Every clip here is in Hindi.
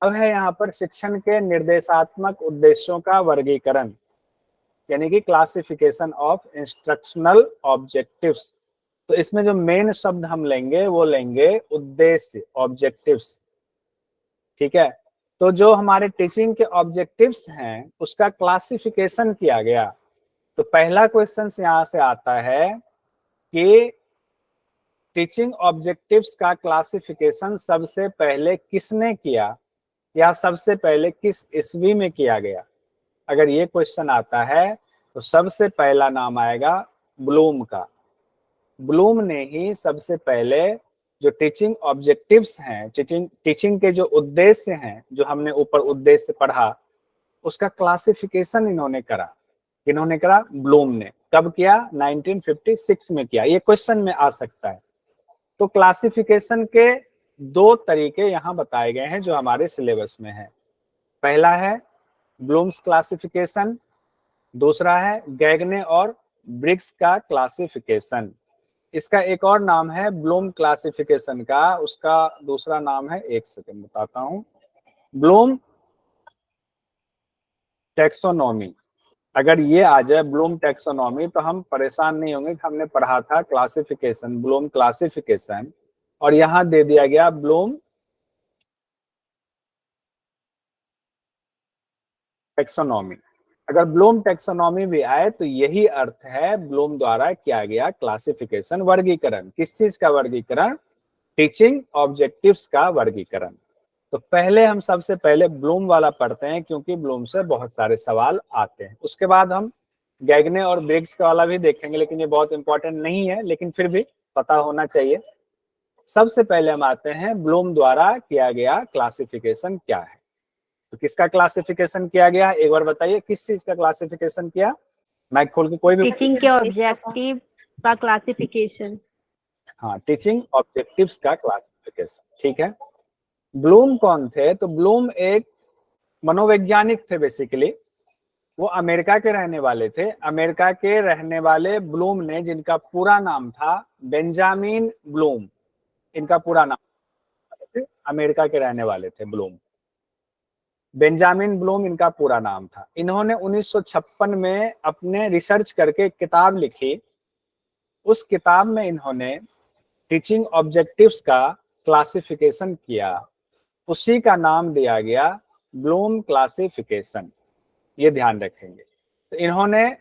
अब है यहाँ पर शिक्षण के निर्देशात्मक उद्देश्यों का वर्गीकरण, यानी कि क्लासिफिकेशन ऑफ इंस्ट्रक्शनल ऑब्जेक्टिव्स। तो इसमें जो मेन शब्द हम लेंगे वो लेंगे उद्देश्य, ऑब्जेक्टिव्स। ठीक है, तो जो हमारे टीचिंग के ऑब्जेक्टिव्स हैं उसका क्लासिफिकेशन किया गया। तो पहला क्वेश्चन यहाँ से आता है कि टीचिंग ऑब्जेक्टिव्स का क्लासिफिकेशन सबसे पहले किसने किया, या सबसे पहले किस ईस्वी में किया गया। अगर ये क्वेश्चन आता है तो सबसे पहला नाम आएगा ब्लूम का। ब्लूम ने ही सबसे पहले जो टीचिंग ऑब्जेक्टिव्स हैं, टीचिंग के जो उद्देश्य हैं, जो हमने ऊपर उद्देश्य पढ़ा, उसका क्लासिफिकेशन इन्होंने करा ब्लूम ने। कब किया? 1956 में किया। ये क्वेश्चन में आ सकता है। तो क्लासिफिकेशन के दो तरीके यहाँ बताए गए हैं जो हमारे सिलेबस में है। पहला है ब्लूम्स क्लासिफिकेशन, दूसरा है गैगने और ब्रिग्स का क्लासिफिकेशन। इसका एक और नाम है ब्लूम क्लासिफिकेशन का, उसका दूसरा नाम है, एक सेकंड बताता हूं, ब्लूम टेक्सोनॉमी। अगर ये आ जाए ब्लूम टेक्सोनॉमी तो हम परेशान नहीं होंगे। हमने पढ़ा था क्लासिफिकेशन, ब्लूम क्लासिफिकेशन, और यहां दे दिया गया ब्लूम टेक्सोनॉमी। अगर ब्लूम टेक्सोनॉमी भी आए तो यही अर्थ है ब्लूम द्वारा किया गया क्लासिफिकेशन, वर्गीकरण। किस चीज का वर्गीकरण? टीचिंग ऑब्जेक्टिव्स का वर्गीकरण। तो पहले हम सबसे पहले ब्लूम वाला पढ़ते हैं क्योंकि ब्लूम से बहुत सारे सवाल आते हैं। उसके बाद हम गैगने और ब्रिग्स का वाला भी देखेंगे, लेकिन ये बहुत इंपॉर्टेंट नहीं है, लेकिन फिर भी पता होना चाहिए। सबसे पहले हम आते हैं ब्लूम द्वारा किया गया क्लासिफिकेशन क्या है। तो किसका क्लासिफिकेशन किया गया, एक बार बताइए, किस चीज का क्लासिफिकेशन किया? माइक खोल के कोई भी। टीचिंग के ऑब्जेक्टिव का क्लासिफिकेशन। हाँ, टीचिंग ऑब्जेक्टिव्स का क्लासिफिकेशन। ठीक है। ब्लूम कौन थे? तो ब्लूम एक मनोवैज्ञानिक थे बेसिकली। वो अमेरिका के रहने वाले थे। अमेरिका के रहने वाले ब्लूम ने, जिनका पूरा नाम था बेंजामिन ब्लूम, इनका पूरा नाम, अमेरिका के रहने वाले थे ब्लूम, बेंजामिन ब्लूम इनका पूरा नाम था। इन्होंने 1956 में अपने रिसर्च करके एक किताब लिखी। उस किताब में इन्होंने टीचिंग ऑब्जेक्टिव्स का क्लासिफिकेशन किया। उसी का नाम दिया गया ब्लूम क्लासिफिकेशन। ये ध्यान रखेंगे। तो इन्होंने,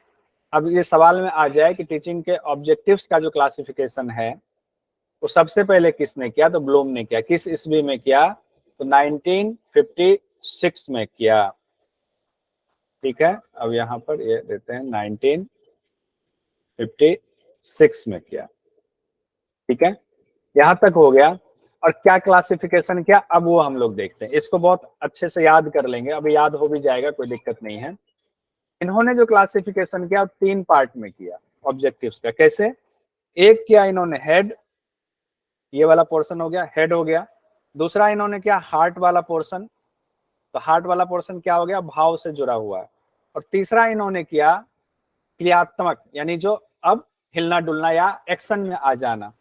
अब ये सवाल में आ जाए कि टीचिंग के ऑब्जेक्टिव्स का जो क्लासिफिकेशन है वो सबसे पहले किसने किया? तो ब्लूम ने किया। किस ईस्वी में किया? तो 1956 में किया। ठीक है, अब यहाँ पर ये देते हैं 1956 में किया। ठीक है, यहां तक हो गया। और क्या क्लासिफिकेशन किया, अब वो हम लोग देखते हैं। इसको बहुत अच्छे से याद कर लेंगे, अभी याद हो भी जाएगा, कोई दिक्कत नहीं है। इन्होंने जो क्लासिफिकेशन किया तीन पार्ट में किया ऑब्जेक्टिव्स का। कैसे? एक किया इन्होंने हेड, ये वाला पोर्शन हो गया, हेड हो गया। दूसरा इन्होंने किया हार्ट वाला पोर्शन, तो हार्ट वाला पोर्शन क्या हो गया? भाव से जुड़ा हुआ है। और तीसरा इन्होंने किया क्रियात्मक, यानी जो अब हिलना डुलना या एक्शन में आ जाना,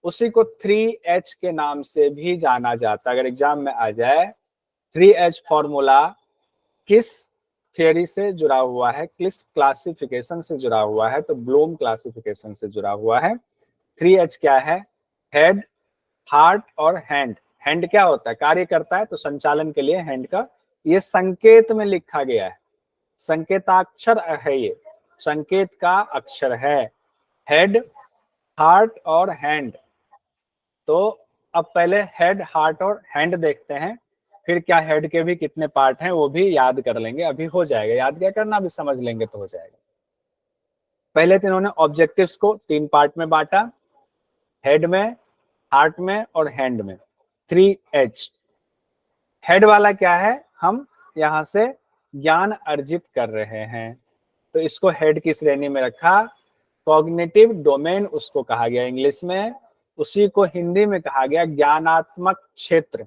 उसी को 3H के नाम से भी जाना जाता है। अगर एग्जाम में आ जाए 3H फॉर्मूला किस थियरी से जुड़ा हुआ है, किस क्लासिफिकेशन से जुड़ा हुआ है, तो ब्लूम क्लासिफिकेशन से जुड़ा हुआ है। 3H क्या है? हेड, हार्ट और हैंड। हैंड क्या होता है? कार्य करता है, तो संचालन के लिए हैंड का, ये संकेत में लिखा गया है, संकेताक्षर है, ये संकेत का अक्षर है, हेड, हार्ट और हैंड। तो अब पहले हेड, हार्ट और हैंड देखते हैं, फिर क्या हेड के भी कितने पार्ट हैं वो भी याद कर लेंगे। अभी हो जाएगा, याद क्या करना, अभी समझ लेंगे तो हो जाएगा। पहले तो इन्होंने ऑब्जेक्टिव्स को तीन पार्ट में बांटा, हेड में, हार्ट में और हैंड में। 3H। हेड वाला क्या है? हम यहां से ज्ञान अर्जित कर रहे हैं, तो इसको हेड की श्रेणी में रखा। कॉग्निटिव डोमेन उसको कहा गया इंग्लिश में, उसी को हिंदी में कहा गया ज्ञानात्मक क्षेत्र,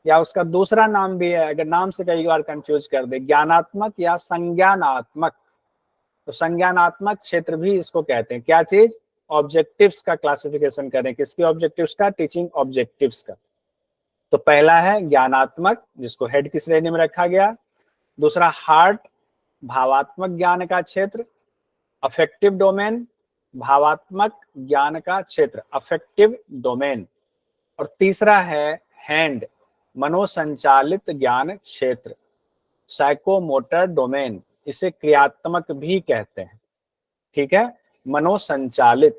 या उसका दूसरा नाम भी है, अगर नाम से कई बार कंफ्यूज कर दे, ज्ञानात्मक या संज्ञानात्मक। तो संज्ञानात्मक क्षेत्र भी इसको कहते हैं। क्या चीज? ऑब्जेक्टिव्स का क्लासिफिकेशन करें। किसके ऑब्जेक्टिव्स का? टीचिंग ऑब्जेक्टिव्स का। तो पहला है ज्ञानात्मक, जिसको हेड की श्रेणी में रखा गया। दूसरा हार्ट, भावात्मक ज्ञान का क्षेत्र। अफेक्टिव डोमेन, भावात्मक ज्ञान का क्षेत्र, अफेक्टिव डोमेन। और तीसरा है हैंड, मनोसंचालित ज्ञान क्षेत्र, साइकोमोटर डोमेन, इसे क्रियात्मक भी कहते हैं। ठीक है, मनोसंचालित,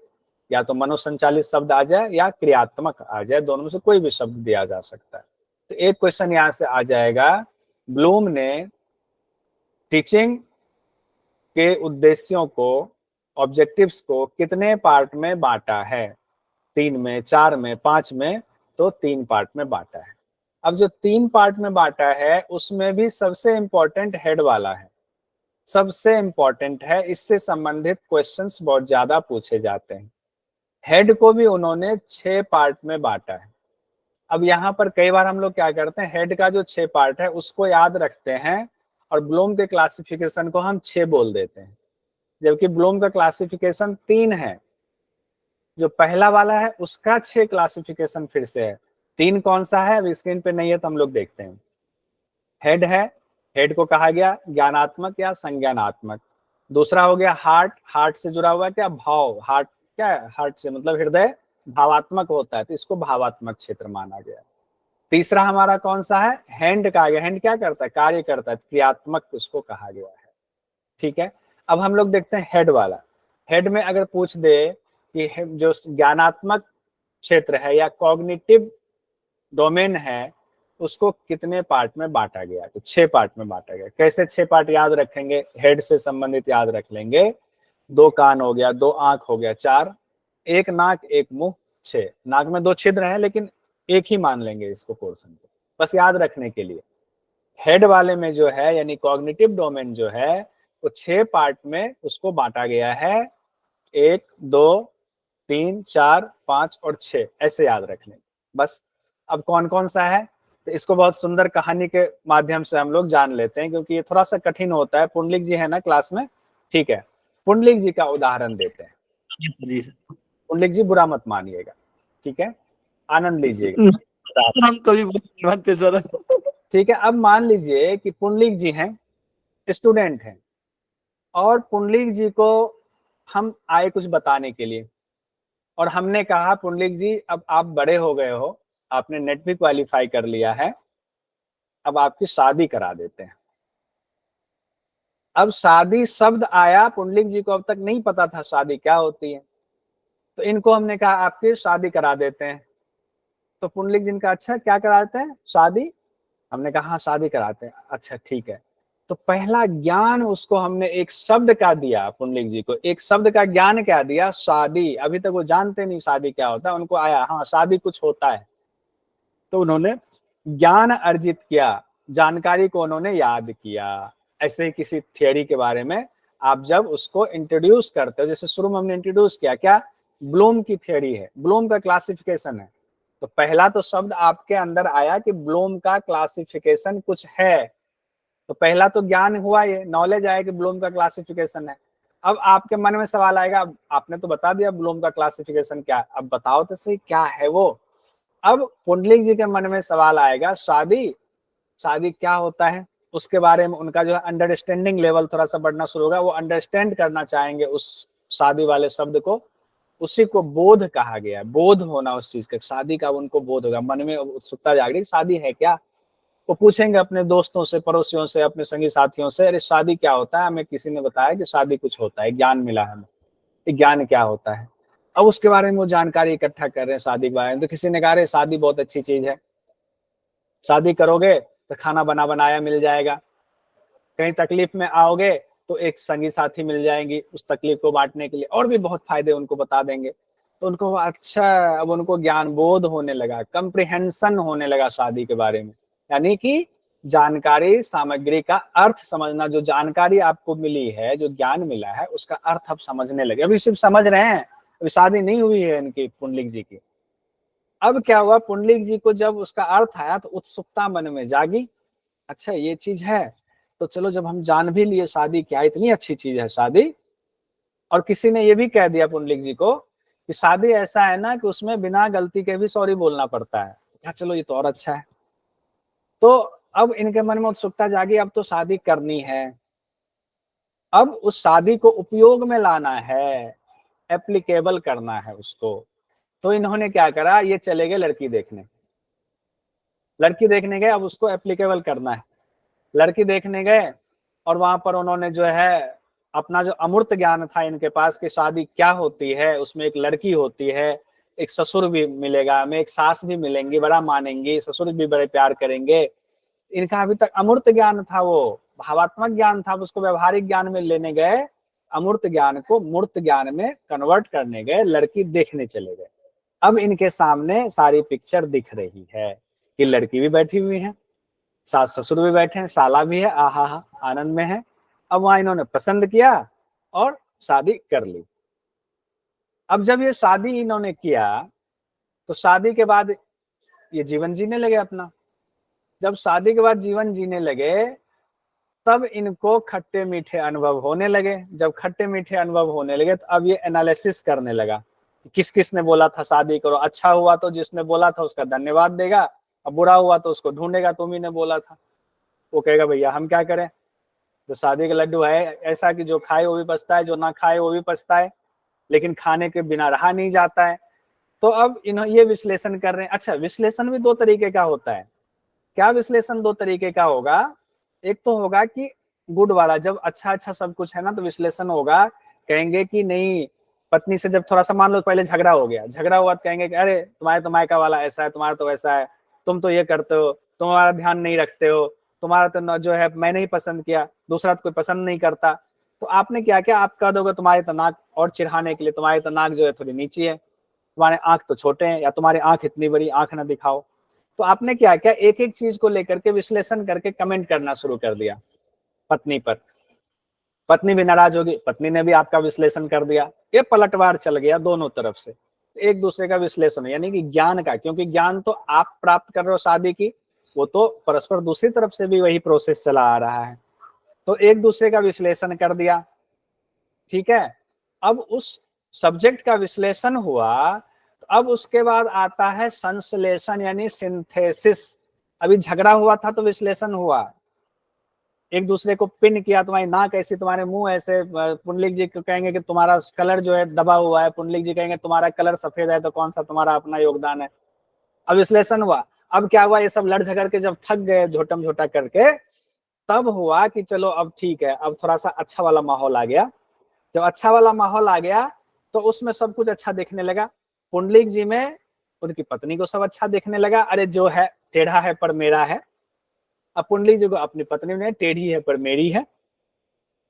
या तो मनोसंचालित शब्द आ जाए या क्रियात्मक आ जाए, दोनों में से कोई भी शब्द दिया जा सकता है। तो एक क्वेश्चन यहां से आ जाएगा, ब्लूम ने टीचिंग के उद्देश्यों को, ऑब्जेक्टिव्स को कितने पार्ट में बांटा है? 3 में, 4 में, 5 में? तो 3 पार्ट में बांटा है। अब जो 3 पार्ट में बांटा है उसमें भी सबसे इंपॉर्टेंट हेड वाला है, सबसे इंपॉर्टेंट है, इससे संबंधित क्वेश्चंस बहुत ज्यादा पूछे जाते हैं। हेड को भी उन्होंने 6 पार्ट में बांटा है। अब यहाँ पर कई बार हम लोग क्या करते हैं, हेड का जो 6 पार्ट है उसको याद रखते हैं और ब्लूम के क्लासिफिकेशन को हम 6 बोल देते हैं, जबकि ब्लूम का क्लासिफिकेशन 3 है। जो पहला वाला है उसका 6 क्लासिफिकेशन फिर से है। 3 कौन सा है, अभी स्क्रीन पे नहीं है तो हम लोग देखते हैं। हेड है, हेड को कहा गया ज्ञानात्मक या संज्ञानात्मक। दूसरा हो गया हार्ट, हार्ट से जुड़ा हुआ क्या, भाव। हार्ट क्या है, हार्ट से मतलब हृदय, भावात्मक होता है तो इसको भावात्मक क्षेत्र माना गया। तीसरा हमारा कौन सा है, हैंड का गया। हैंड क्या करता है, कार्य करता है, क्रियात्मक उसको कहा गया है। ठीक है, अब हम लोग देखते हैं हेड वाला। हेड में अगर पूछ दे कि जो ज्ञानात्मक क्षेत्र है या कॉग्निटिव डोमेन है उसको कितने पार्ट में बांटा गया, तो 6 पार्ट में बांटा गया। कैसे 6 पार्ट याद रखेंगे, हेड से संबंधित याद रख लेंगे। 2 कान हो गया, 2 आंख हो गया, 4, 1 नाक 1 मुंह, 6। नाक में 2 छिद्र हैं लेकिन एक ही मान लेंगे इसको पोर्शन को, बस याद रखने के लिए। हेड वाले में जो है यानी कॉग्निटिव डोमेन जो है वो 6 पार्ट में उसको बांटा गया है, 1 2 3 4 5 और 6, ऐसे याद रख लेंगे बस। अब कौन कौन सा है, तो इसको बहुत सुंदर कहानी के माध्यम से हम लोग जान लेते हैं, क्योंकि ये थोड़ा सा कठिन होता है। पुंडलिक जी है ना क्लास में, ठीक है, पुंडलिक जी का उदाहरण देते हैं। पुंडलिक जी बुरा मत मानिएगा, ठीक है, आनंद लीजिएगा। हम कभी मानते सर। ठीक है, अब मान लीजिए कि पुंडलिक जी हैं, स्टूडेंट हैं, और पुंडलिक जी को हम आए कुछ बताने के लिए, और हमने कहा पुंडलिक जी अब आप बड़े हो गए हो, आपने नेट भी क्वालिफाई कर लिया है, अब आपकी शादी करा देते हैं। अब शादी शब्द आया, पुंडलिक जी को अब तक नहीं पता था शादी क्या होती है, तो इनको हमने कहा आपकी शादी करा देते हैं। तो पुंडलिक जी ने कहा अच्छा क्या कराते हैं, शादी? हमने कहा हाँ शादी कराते हैं। अच्छा ठीक है, तो पहला ज्ञान उसको हमने एक शब्द का दिया, पुंडलिक जी को एक शब्द का ज्ञान क्या दिया, शादी। अभी तक वो जानते नहीं शादी क्या होता है, उनको आया हाँ शादी कुछ होता है, तो उन्होंने ज्ञान अर्जित किया, जानकारी को उन्होंने याद किया। ऐसे ही किसी थियरी के बारे में आप जब उसको इंट्रोड्यूस करते हो, जैसे शुरू में हमने इंट्रोड्यूस किया, क्या ब्लूम की थियरी है, ब्लूम का क्लासिफिकेशन है, तो पहला तो शब्द आपके अंदर आया कि ब्लूम का क्लासिफिकेशन कुछ है, तो पहला तो ज्ञान हुआ, ये नॉलेज आया कि ब्लूम का क्लासिफिकेशन है। अब आपके मन में सवाल आएगा, आपने तो बता दिया ब्लूम का क्लासिफिकेशन क्या, अब बताओ तो सही क्या है वो। अब पुंडलिक जी के मन में सवाल आएगा शादी, शादी क्या होता है, उसके बारे में उनका जो है अंडरस्टैंडिंग लेवल थोड़ा सा बढ़ना शुरू होगा, वो अंडरस्टैंड करना चाहेंगे उस शादी वाले शब्द को, उसी को बोध कहा गया है, बोध होना उस चीज का, शादी का उनको बोध होगा, मन में उत्सुकता जाग रही शादी है क्या, वो पूछेंगे अपने दोस्तों से, पड़ोसियों से, अपने संगी साथियों से, अरे शादी क्या होता है, हमें किसी ने बताया कि शादी कुछ होता है, ज्ञान मिला है हमें, ज्ञान क्या होता है। अब उसके बारे में वो जानकारी इकट्ठा कर रहे हैं शादी के बारे में, तो किसी ने कहा शादी बहुत अच्छी चीज है, शादी करोगे तो खाना बना बनाया मिल जाएगा, कहीं तकलीफ में आओगे तो एक संगी साथी मिल जाएंगी उस तकलीफ को बांटने के लिए, और भी बहुत फायदे उनको बता देंगे। तो उनको अच्छा, अब उनको ज्ञान बोध होने लगा, कंप्रिहेंशन होने लगा शादी के बारे में, यानी कि जानकारी सामग्री का अर्थ समझना, जो जानकारी आपको मिली है, जो ज्ञान मिला है, उसका अर्थ आप समझने लगे। अभी सिर्फ समझ रहे हैं, अभी शादी नहीं हुई है इनकी, पुंडलिक जी की। अब क्या हुआ, पुंडलिक जी को जब उसका अर्थ आया तो उत्सुकता मन में जागी, अच्छा ये चीज है, तो चलो जब हम जान भी लिए शादी क्या, इतनी अच्छी चीज है शादी। और किसी ने ये भी कह दिया पुंडलिक जी को कि शादी ऐसा है ना कि उसमें बिना गलती के भी सॉरी बोलना पड़ता है, या चलो ये तो और अच्छा है। तो अब इनके मन में उत्सुकता जागी, अब तो शादी करनी है, अब उस शादी को उपयोग में लाना है, एप्लीकेबल करना है उसको। तो इन्होंने क्या करा, ये चले गए लड़की देखने। लड़की देखने गए, अब उसको एप्लीकेबल करना है। लड़की देखने गए और वहां पर उन्होंने जो है अपना जो अमूर्त ज्ञान था इनके पास कि शादी क्या होती है, उसमें एक लड़की होती है, एक ससुर भी मिलेगा, हमें एक सास भी मिलेंगी, बड़ा मानेंगी, ससुर भी बड़े प्यार करेंगे। इनका अभी तक अमूर्त ज्ञान था, वो भावात्मक ज्ञान था, उसको व्यवहारिक ज्ञान में लेने गए, अमूर्त ज्ञान को मूर्त ज्ञान में कन्वर्ट करने गए, लड़की देखने चले गए। अब इनके सामने सारी पिक्चर दिख रही है कि लड़की भी बैठी हुई है, सास ससुर भी बैठे हैं, साला भी है, आहा हा आनंद में है। अब वहां इन्होंने पसंद किया और शादी कर ली। अब जब ये शादी इन्होंने किया तो शादी के बाद ये जीवन जीने लगे अपना। जब शादी के बाद जीवन जीने लगे तब इनको खट्टे मीठे अनुभव होने लगे। जब खट्टे मीठे अनुभव होने लगे तो अब ये एनालिसिस करने लगा, किस किस ने बोला था शादी करो, अच्छा हुआ तो जिसने बोला था उसका धन्यवाद देगा, अब बुरा हुआ तो उसको ढूंढेगा, तुम ही ने बोला था। वो कहेगा भैया हम क्या करें, तो शादी का लड्डू है ऐसा कि जो खाए वो भी पछता है, जो ना खाए वो भी पछता है, लेकिन खाने के बिना रहा नहीं जाता है। तो अब इन्होंने ये विश्लेषण कर रहे हैं। अच्छा, विश्लेषण भी दो तरीके का होता है। क्या विश्लेषण दो तरीके का होगा, एक तो होगा कि गुड वाला, जब अच्छा अच्छा सब कुछ है ना तो विश्लेषण होगा, कहेंगे कि नहीं, पत्नी से जब थोड़ा सा मान लो पहले झगड़ा हो गया, झगड़ा हुआ तो कहेंगे कि अरे तुम्हारे तो मायका वाला ऐसा है, तुम्हारा तो वैसा है, तुम तो ये करते हो, तुम्हारा ध्यान नहीं रखते हो, तुम्हारा तो जो है मैंने ही पसंद किया, दूसरा तो कोई पसंद नहीं करता। तो आपने क्या किया, आप कह दोगे तुम्हारी तो नाक, और चिढ़ाने के लिए तुम्हारी तो नाक जो है थोड़ी नीची है, तुम्हारे आंख तो छोटे हैं, या तुम्हारी आंख इतनी बड़ी आंख ना दिखाओ। तो आपने क्या किया, एक एक चीज को लेकर के विश्लेषण करके कमेंट करना शुरू कर दिया पत्नी पर। पत्नी भी नाराज होगी, पत्नी ने भी आपका विश्लेषण कर दिया, ये पलटवार चल गया दोनों तरफ से, एक दूसरे का विश्लेषण, यानी कि ज्ञान का, क्योंकि ज्ञान तो आप प्राप्त कर रहे हो शादी की, वो तो परस्पर दूसरी तरफ से भी वही प्रोसेस चला आ रहा है। तो एक दूसरे का विश्लेषण कर दिया, ठीक है। अब उस सब्जेक्ट का विश्लेषण हुआ, अब उसके बाद आता है संश्लेषण यानी सिंथेसिस। अभी झगड़ा हुआ था तो विश्लेषण हुआ, एक दूसरे को पिन किया, तुम्हारी नाक ऐसी, तुम्हारे मुंह ऐसे, पुंडलिक जी कहेंगे कि तुम्हारा कलर जो है दबा हुआ है, पुंडलिक जी कहेंगे तुम्हारा कलर सफेद है, तो कौन सा तुम्हारा अपना योगदान है। अब विश्लेषण हुआ, अब क्या हुआ, ये सब लड़ झगड़ के जब थक गए झोटम झोटा करके, तब हुआ कि चलो अब ठीक है, अब थोड़ा सा अच्छा वाला माहौल आ गया। जब अच्छा वाला माहौल आ गया तो उसमें सब कुछ अच्छा दिखने लगा। पुंडलिक जी में उनकी पत्नी को सब अच्छा दिखने लगा, अरे जो है टेढ़ा है पर मेरा है। अब पुंडलिक जी को अपनी पत्नी ने टेढ़ी है पर मेरी है।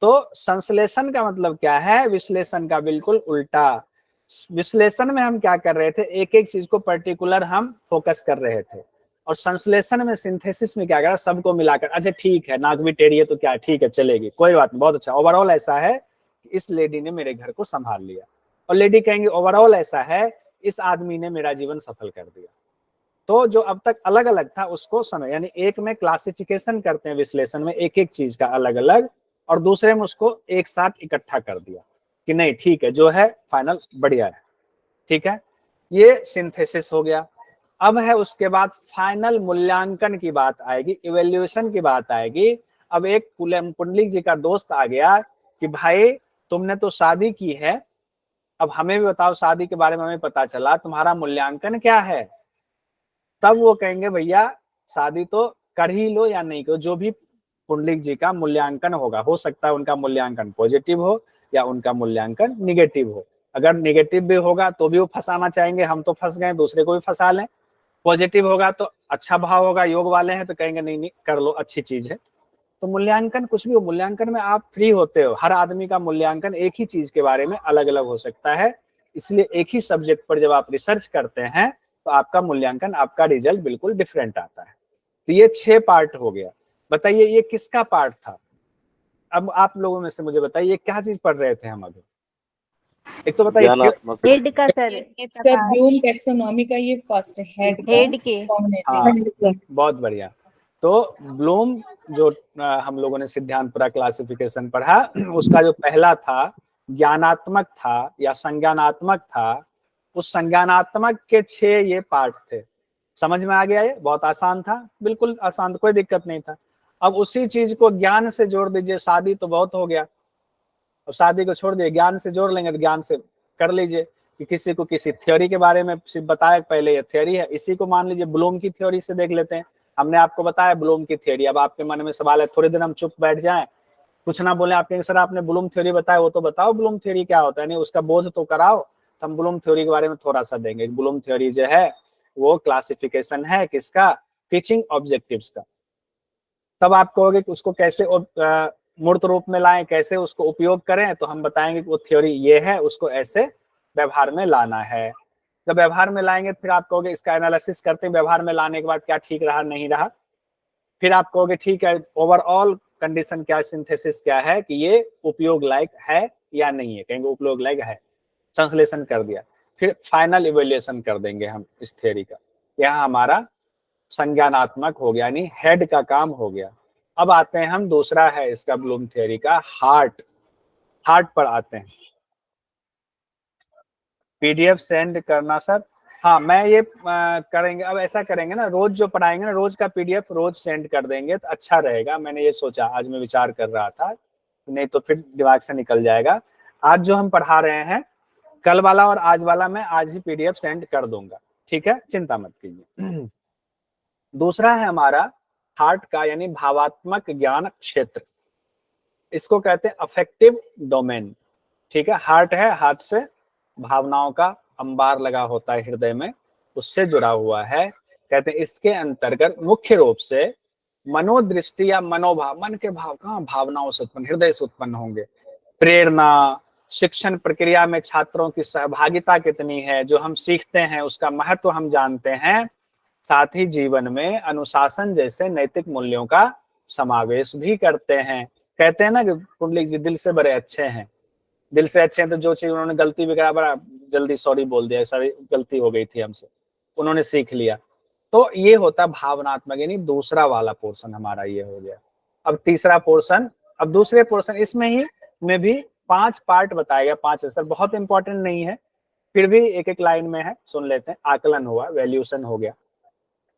तो संश्लेषण का मतलब क्या है, विश्लेषण का बिल्कुल उल्टा। विश्लेषण में हम क्या कर रहे थे, एक एक चीज को पर्टिकुलर हम फोकस कर रहे थे, और संश्लेषण में, सिंथेसिस में क्या करा, सबको मिलाकर, अच्छा ठीक है नाक भी टेढ़ी है तो क्या ठीक है चलेगी, कोई बात नहीं, बहुत अच्छा, ओवरऑल ऐसा है इस लेडी ने मेरे घर को संभाल लिया। और लेडी कहेंगे ओवरऑल ऐसा है इस आदमी ने मेरा जीवन सफल कर दिया। तो जो अब तक अलग अलग था उसको समय, यानी एक में क्लासिफिकेशन करते हैं विश्लेषण में एक एक चीज का अलग अलग, और दूसरे में उसको एक साथ इकट्ठा कर दिया कि नहीं ठीक है जो है फाइनल बढ़िया है, ठीक है। ये सिंथेसिस हो गया। अब है उसके बाद फाइनल मूल्यांकन की बात आएगी, इवेल्युएशन की बात आएगी। अब एक पुंडलिक जी का दोस्त आ गया कि भाई तुमने तो शादी की है, अब हमें भी बताओ शादी के बारे में, हमें पता चला तुम्हारा मूल्यांकन क्या है। तब वो कहेंगे भैया शादी तो कर ही लो या नहीं करो, जो भी पुंडलिक जी का मूल्यांकन होगा, हो सकता है उनका मूल्यांकन पॉजिटिव हो या उनका मूल्यांकन निगेटिव हो। अगर निगेटिव भी होगा तो भी वो फंसाना चाहेंगे, हम तो फंस गए दूसरे को भी फंसा लें। पॉजिटिव होगा तो अच्छा भाव होगा, योग वाले हैं तो कहेंगे नहीं नहीं कर लो अच्छी चीज है। तो मूल्यांकन कुछ भी हो, मूल्यांकन में आप फ्री होते हो, हर आदमी का मूल्यांकन एक ही चीज के बारे में अलग अलग हो सकता है, इसलिए एक ही सब्जेक्ट पर जब आप रिसर्च करते हैं तो आपका मूल्यांकन, आपका रिजल्ट बिल्कुल डिफरेंट आता है। तो ये 6 पार्ट हो गया। बताइए ये किसका पार्ट था, अब आप लोगों में से मुझे बताइए ये क्या चीज पढ़ रहे थे हम अभी। एक तो बताइए ज्ञानात्मक हेड का सर, सर ब्लूम टैक्सोनॉमी का ये फर्स्ट हेड हेड के, कॉग्निटिव। बहुत बढ़िया। तो ब्लूम जो हम लोगों ने सिद्धांतपुरा क्लासिफिकेशन पढ़ा, उसका जो पहला था ज्ञानात्मक था या संज्ञानात्मक था, उस संज्ञानात्मक के 6 ये पार्ट थे। समझ में आ गया? ये बहुत आसान था, बिल्कुल आसान, कोई दिक्कत नहीं था। अब उसी चीज को ज्ञान से जोड़ दीजिए, शादी तो बहुत हो गया, अब शादी को छोड़ दिए, ज्ञान से जोड़ लेंगे तो ज्ञान से कर लीजिए कि किसी को किसी थ्योरी के बारे में सिर्फ बताया, पहले ये थ्योरी है, इसी को मान लीजिए ब्लूम की थ्योरी से देख लेते हैं। हमने आपको बताया ब्लूम की थ्योरी, अब आपके मन में सवाल है, थोड़ी देर हम चुप बैठ जाएं, कुछ ना बोले, आपके सर आपने ब्लूम थ्योरी बताया, वो तो बताओ ब्लूम थ्योरी क्या होता है, नहीं उसका बोध तो कराओ, तो हम ब्लूम थ्योरी के बारे में थोड़ा सा देंगे। ब्लूम थ्योरी जो है वो क्लासिफिकेशन है किसका? टीचिंग ऑब्जेक्टिव्स का। तब आप कहोगे कि उसको कैसे मूर्त रूप में लाएं, कैसे उसको उपयोग करें, तो हम बताएंगे कि वो थ्योरी ये है, उसको ऐसे व्यवहार में लाना है। जब व्यवहार में लाएंगे फिर आप कहोगे इसका एनालिसिस करते हैं, व्यवहार में लाने के बाद क्या ठीक रहा नहीं रहा, फिर आप कहोगे ठीक है ओवरऑल कंडीशन क्या, सिंथेसिस क्या है कि ये उपयोग लायक है या नहीं है, कहेंगे उपयोग लायक है, संश्लेषण कर दिया, फिर फाइनल इवैल्यूएशन कर देंगे हम इस थ्योरी का। यह हमारा संज्ञानात्मक हो गया, यानी हेड का काम हो गया। अब आते हैं हम, दूसरा है इसका ब्लूम थ्योरी का हार्ट। हार्ट पर आते हैं। पीडीएफ सेंड करना सर, हाँ मैं ये करेंगे, अब ऐसा करेंगे ना, रोज जो पढ़ाएंगे ना, रोज का पीडीएफ रोज सेंड कर देंगे तो अच्छा रहेगा। मैंने ये सोचा, आज मैं विचार कर रहा था, नहीं तो फिर दिमाग से निकल जाएगा। आज जो हम पढ़ा रहे हैं, कल वाला और आज वाला मैं आज ही पीडीएफ सेंड कर दूंगा, ठीक है, चिंता मत कीजिए। दूसरा है हमारा हार्ट का, यानी भावात्मक ज्ञान क्षेत्र, इसको कहते हैं अफेक्टिव डोमेन, ठीक है। हार्ट है, हार्ट से भावनाओं का अंबार लगा होता है हृदय में, उससे जुड़ा हुआ है। कहते हैं इसके अंतर्गत मुख्य रूप से मनोदृष्टि या मनोभाव, मन के भाव कहाँ भावनाओं से उत्पन्न, हृदय से उत्पन्न होंगे। प्रेरणा, शिक्षण प्रक्रिया में छात्रों की सहभागिता कितनी है, जो हम सीखते हैं उसका महत्व हम जानते हैं, साथ ही जीवन में अनुशासन जैसे नैतिक मूल्यों का समावेश भी करते हैं। कहते हैं ना कि पुंडलिक जी दिल से बड़े अच्छे हैं, दिल से अच्छे हैं तो जो चीज उन्होंने गलती भी करा बड़ा जल्दी सॉरी बोल दिया, सारी गलती हो गई थी हमसे, उन्होंने सीख लिया। तो ये होता भावनात्मक, यानी दूसरा वाला पोर्शन हमारा ये हो गया। अब तीसरा पोर्शन, अब दूसरे पोर्शन इसमें ही में भी 5 पार्ट बताया गया, 5 आंसर, बहुत इंपॉर्टेंट नहीं है, फिर भी एक एक लाइन में है, सुन लेते हैं। आकलन हुआ, वैल्यूएशन हो गया।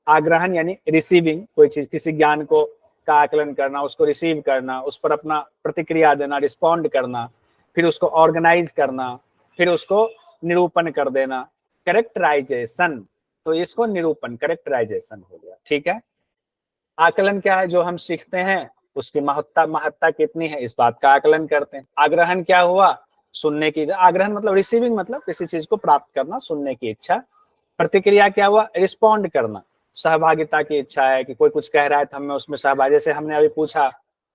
आग्रहण यानी रिसीविंग, कोई चीज किसी ज्ञान को का आकलन करना, उसको रिसीव करना, उस पर अपना प्रतिक्रिया देना, रिस्पॉन्ड करना, फिर उसको ऑर्गेनाइज करना, फिर उसको निरूपण कर देना, करेक्टराइजेशन, तो इसको निरूपण करेक्टराइजेशन हो गया, ठीक है। आकलन क्या है, जो हम सीखते हैं उसकी महत्ता कितनी है, इस बात का आकलन करते हैं। आग्रहण क्या हुआ, सुनने की, आग्रहण मतलब रिसीविंग, मतलब किसी चीज को प्राप्त करना, सुनने की इच्छा। प्रतिक्रिया क्या हुआ, रिस्पॉन्ड करना, सहभागिता की इच्छा है कि कोई कुछ कह रहा है तो हमें उसमें सहभागी, जैसे हमने अभी पूछा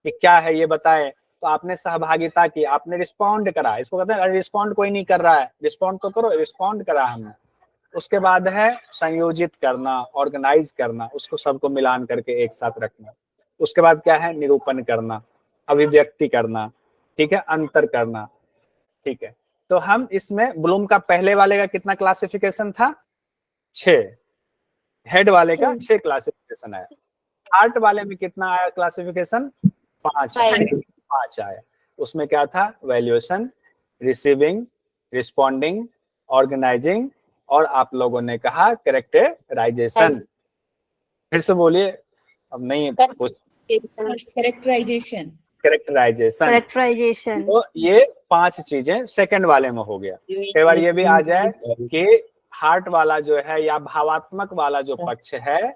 कि क्या है ये बताए, तो आपने सहभागिता की, आपने रिस्पॉन्ड करा, इसको कहते हैं रिस्पॉन्ड कोई नहीं कर रहा है, रिस्पॉन्ड तो करो, रिस्पॉन्ड करा हमने। उसके बाद है संयोजित करना, ऑर्गेनाइज करना, उसको सबको मिलान करके एक साथ रखना। उसके बाद क्या है, निरूपण करना, अभिव्यक्ति करना, ठीक है, अंतर करना, ठीक है। तो हम इसमें ब्लूम का पहले वाले का कितना क्लासिफिकेशन था, 6, हेड वाले का 6 क्लासिफिकेशन आया। हार्ट वाले में कितना आया क्लासिफिकेशन, 5 आया। उसमें क्या था, वैल्यूएशन, रिसीविंग, रिस्पॉन्डिंग, ऑर्गेनाइजिंग, और आप लोगों ने कहा करेक्टराइजेशन। फिर से बोलिए, अब नहीं करेक्टराइजेशन। करेक्टराइजेशन। तो ये 5 चीजें सेकंड वाले में हो गया। कई बार ये भी आ जाए कि हार्ट वाला जो है या भावात्मक वाला जो पक्ष है,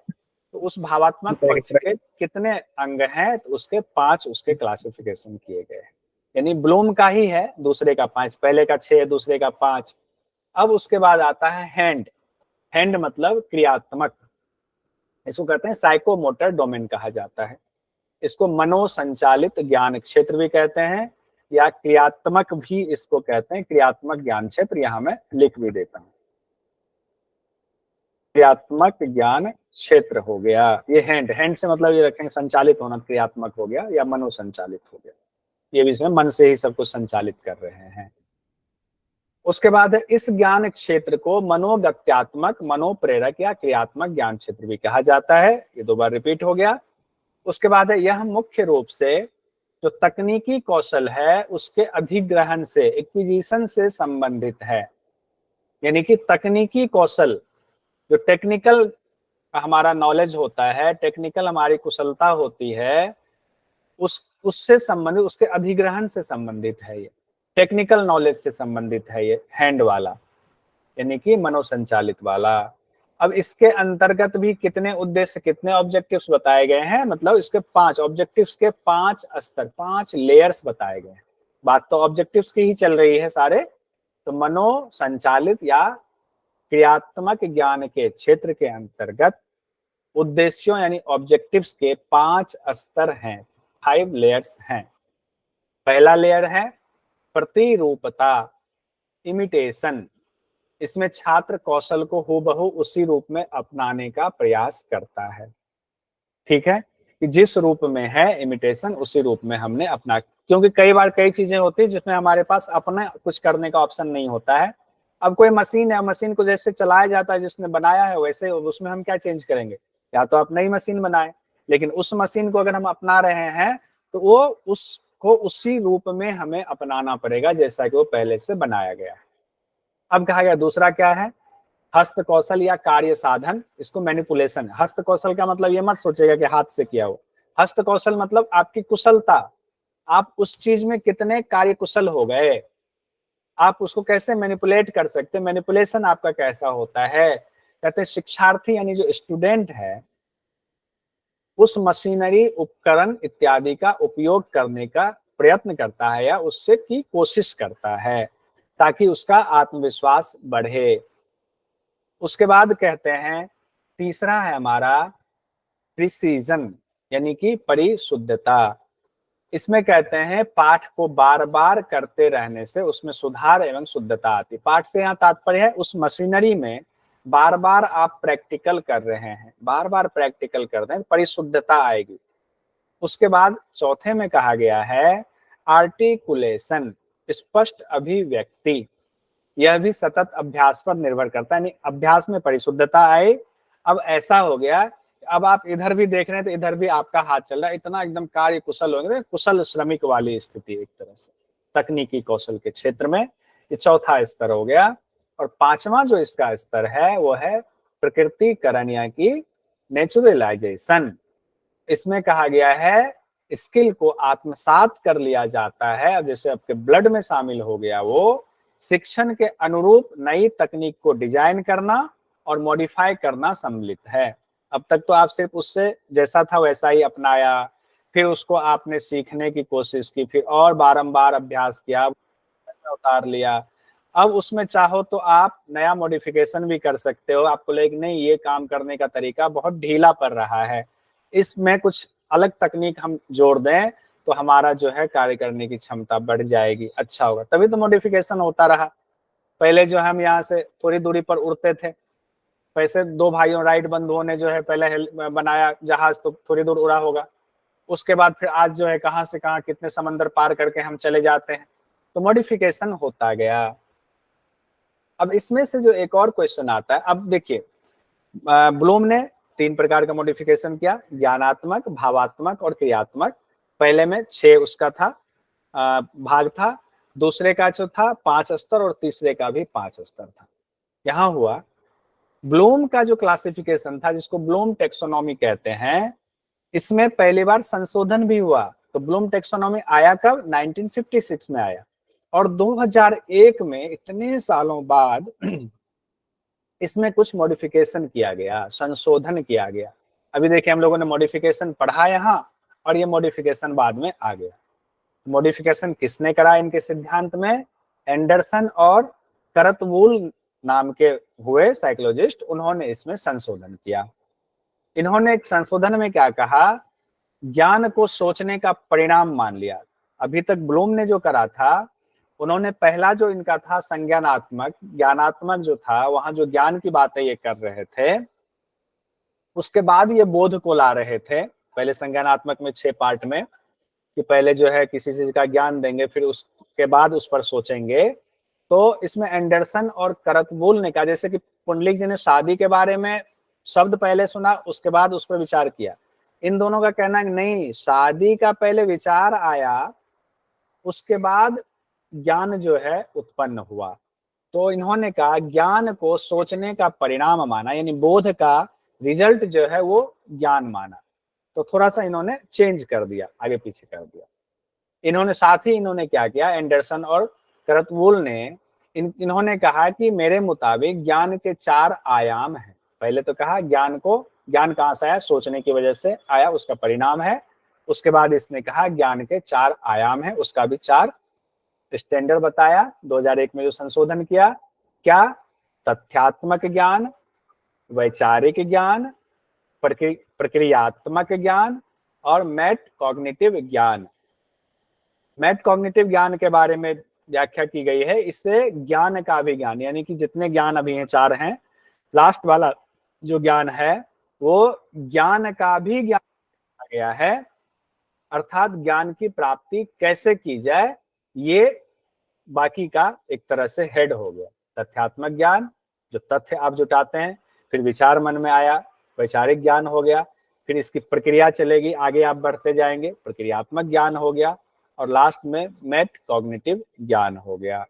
तो उस भावात्मक पक्ष के कितने अंग हैं, तो उसके 5 उसके क्लासिफिकेशन किए गए हैं। यानी ब्लूम का ही है, दूसरे का 5, पहले का 6, दूसरे का 5। अब उसके बाद आता है हैंड। हैंड मतलब क्रियात्मक, इसको कहते हैं साइकोमोटर डोमेन कहा जाता है। इसको मनोसंचालित ज्ञान क्षेत्र भी कहते हैं, या क्रियात्मक भी इसको कहते हैं, क्रियात्मक ज्ञान क्षेत्र, यहां मैं लिख भी देता हूं। क्रियात्मक ज्ञान क्षेत्र हो गया ये हैंड। हैंड से मतलब ये रखेंगे संचालित होना, क्रियात्मक हो गया या मनोसंचालित हो गया, ये भी इसमें मन से ही सब कुछ संचालित कर रहे हैं। उसके बाद इस ज्ञान क्षेत्र को मनोगत्यात्मक, मनोप्रेरक या क्रियात्मक ज्ञान क्षेत्र भी कहा जाता है। ये 2 बार रिपीट हो गया। उसके बाद यह मुख्य रूप से जो तकनीकी कौशल है उसके अधिग्रहण से, एक्विजिशन से संबंधित है। यानी कि तकनीकी कौशल, जो टेक्निकल हमारा नॉलेज होता है, टेक्निकल हमारी कुशलता होती है, उससे संबंधित, उसके अधिग्रहण से संबंधित है, ये टेक्निकल नॉलेज से संबंधित है ये हैंड वाला, यानी कि मनोसंचालित वाला। अब इसके अंतर्गत भी कितने उद्देश्य, कितने ऑब्जेक्टिव्स बताए गए हैं, मतलब इसके 5 ऑब्जेक्टिव्स के 5 स्तर, 5 लेयर्स बताए गए हैं। बात तो ऑब्जेक्टिव्स की ही चल रही है सारे, तो मनोसंचालित या क्रियात्मक ज्ञान के क्षेत्र के अंतर्गत उद्देश्यों यानी ऑब्जेक्टिव्स के 5 स्तर हैं, 5 लेयर्स हैं। पहला लेयर है प्रतिरूपता, इमिटेशन। इसमें छात्र कौशल को हूबहू उसी रूप में अपनाने का प्रयास करता है। ठीक है, कि जिस रूप में है इमिटेशन, उसी रूप में हमने अपना, क्योंकि कई बार कई चीजें होती है जिसमें हमारे पास अपना कुछ करने का ऑप्शन नहीं होता है। अब कोई मशीन है, मशीन को जैसे चलाया जाता है, जिसने बनाया है वैसे, उसमें हम क्या चेंज करेंगे, या तो आप नई मशीन बनाए, लेकिन उस मशीन को अगर हम अपना रहे हैं तो वो उसको उसी रूप में हमें अपनाना पड़ेगा जैसा कि वो पहले से बनाया गया है। अब कहा गया दूसरा क्या है, हस्त कौशल या कार्य साधन, इसको मैनिपुलेशन। हस्त कौशल का मतलब ये मत सोचेगा कि हाथ से किया हो, हस्त कौशल मतलब आपकी कुशलता, आप उस चीज में कितने कार्य कुशल हो गए, आप उसको कैसे मैनिपुलेट कर सकते, मैनिपुलेशन आपका कैसा होता है। कहते हैं शिक्षार्थी यानी जो स्टूडेंट है, उस मशीनरी, उपकरण इत्यादि का उपयोग करने का प्रयत्न करता है या उससे की कोशिश करता है ताकि उसका आत्मविश्वास बढ़े। उसके बाद कहते हैं तीसरा है हमारा प्रिसीजन, यानी कि परिशुद्धता। इसमें कहते हैं पाठ को बार बार करते रहने से उसमें सुधार एवं शुद्धता आती। पाठ से यहाँ तात्पर्य है उस मशीनरी में बार बार आप प्रैक्टिकल कर रहे हैं, बार बार प्रैक्टिकल कर रहे हैं, परिशुद्धता आएगी। उसके बाद चौथे में कहा गया है आर्टिकुलेशन, स्पष्ट अभिव्यक्ति। यह भी सतत अभ्यास पर निर्भर करता है, यानी अभ्यास में परिशुद्धता आए। अब ऐसा हो गया, अब आप इधर भी देख रहे हैं तो इधर भी आपका हाथ चल रहा है, इतना एकदम कार्य कुशल होंगे, कुशल श्रमिक वाली स्थिति एक तरह से तकनीकी कौशल के क्षेत्र में। ये चौथा स्तर हो गया। और पांचवा जो इसका स्तर है वो है प्रकृतिकरण या कि नेचुरलाइजेशन। इसमें कहा गया है स्किल को आत्मसात कर लिया जाता है। अब जैसे आपके ब्लड में शामिल हो गया, वो शिक्षण के अनुरूप नई तकनीक को डिजाइन करना और मॉडिफाई करना सम्मिलित है। अब तक तो आप सिर्फ उससे जैसा था वैसा ही अपनाया, फिर उसको आपने सीखने की कोशिश की, फिर और बारंबार अभ्यास किया, उतार लिया। अब उसमें चाहो तो आप नया मॉडिफिकेशन भी कर सकते हो, आपको लगे नहीं ये काम करने का तरीका बहुत ढीला पड़ रहा है, इसमें कुछ अलग तकनीक हम जोड़ दें तो हमारा जो है कार्य करने की क्षमता बढ़ जाएगी, अच्छा होगा। तभी तो मॉडिफिकेशन होता रहा। पहले जो हम यहाँ से थोड़ी दूरी पर उड़ते थे, वैसे 2 भाइयों राइट बंधुओं ने जो है पहले बनाया जहाज, तो थोड़ी दूर उड़ा होगा। उसके बाद फिर आज जो है कहाँ से कहाँ कितने समंदर पार करके हम चले जाते हैं, तो मॉडिफिकेशन होता गया। अब इसमें से जो एक और क्वेश्चन आता है, अब देखिए ब्लूम ने 3 प्रकार का मॉडिफिकेशन किया, ज्ञानात्मक, भावात्मक और क्रियात्मक। पहले में 6 उसका था भाग था, दूसरे का जो था 5 स्तर और तीसरे का भी 5 स्तर था। यहाँ हुआ ब्लूम का जो क्लासिफिकेशन था, जिसको ब्लूम टेक्सोनॉमी कहते हैं, इसमें पहली बार संशोधन भी हुआ। तो ब्लूम टेक्सोनॉमी आया कब, 1956 में आया, और 2001 में इतने सालों बाद इसमें कुछ मॉडिफिकेशन किया गया, संशोधन किया गया। अभी देखिए हम लोगों ने मॉडिफिकेशन पढ़ा यहाँ, और ये मॉडिफिकेशन बाद में आ गया। मॉडिफिकेशन किसने करा इनके सिद्धांत में, एंडरसन और करतवुल नाम के हुए साइकोलॉजिस्ट, उन्होंने इसमें संशोधन किया। इन्होंने एक संशोधन में क्या कहा, ज्ञान को सोचने का परिणाम मान लिया। अभी तक ब्लूम ने जो करा था, उन्होंने पहला जो इनका था संज्ञानात्मक, ज्ञानात्मक जो था, वहां जो ज्ञान की बातें ये कर रहे थे, उसके बाद ये बोध को ला रहे थे। पहले संज्ञानात्मक में 6 पार्ट में, कि पहले जो है किसी चीज का ज्ञान देंगे, फिर उसके बाद उस पर सोचेंगे। तो इसमें एंडरसन और करतवुल ने कहा, जैसे कि पुंडलिक जी ने शादी के बारे में शब्द पहले सुना, उसके बाद उस पर विचार किया। इन दोनों का कहना है नहीं, शादी का पहले विचार आया, उसके बाद ज्ञान जो है उत्पन्न हुआ। तो इन्होंने कहा ज्ञान को सोचने का परिणाम माना, यानी बोध का रिजल्ट जो है वो ज्ञान माना। तो थोड़ा सा इन्होंने चेंज कर दिया, आगे पीछे कर दिया। इन्होंने साथ ही इन्होंने क्या किया, एंडरसन और करतवुल ने इन्होंने कहा कि मेरे मुताबिक ज्ञान के 4 आयाम हैं। पहले तो कहा ज्ञान कहाँ से आया, सोचने की वजह से आया, उसका परिणाम है। उसके बाद इसने कहा ज्ञान के 4 आयाम हैं, उसका भी 4 स्टैंडर्ड बताया 2001 में जो संशोधन किया। क्या? तथ्यात्मक ज्ञान, वैचारिक ज्ञान, प्रक्रियात्मक ज्ञान और मेट कॉग्निटिव ज्ञान। मेट कॉग्निटिव ज्ञान के बारे में व्याख्या की गई है, इससे ज्ञान का भी ज्ञान, यानी कि जितने ज्ञान अभी हैं 4 हैं, लास्ट वाला जो ज्ञान है वो ज्ञान का भी ज्ञान किया गया है, अर्थात ज्ञान की प्राप्ति कैसे की जाए ये बाकी का एक तरह से हेड हो गया। तथ्यात्मक ज्ञान, जो तथ्य आप जुटाते हैं, फिर विचार मन में आया, वैचारिक ज्ञान हो गया, फिर इसकी प्रक्रिया चलेगी, आगे आप बढ़ते जाएंगे, प्रक्रियात्मक ज्ञान हो गया, और लास्ट में मेट कॉग्निटिव ज्ञान हो गया।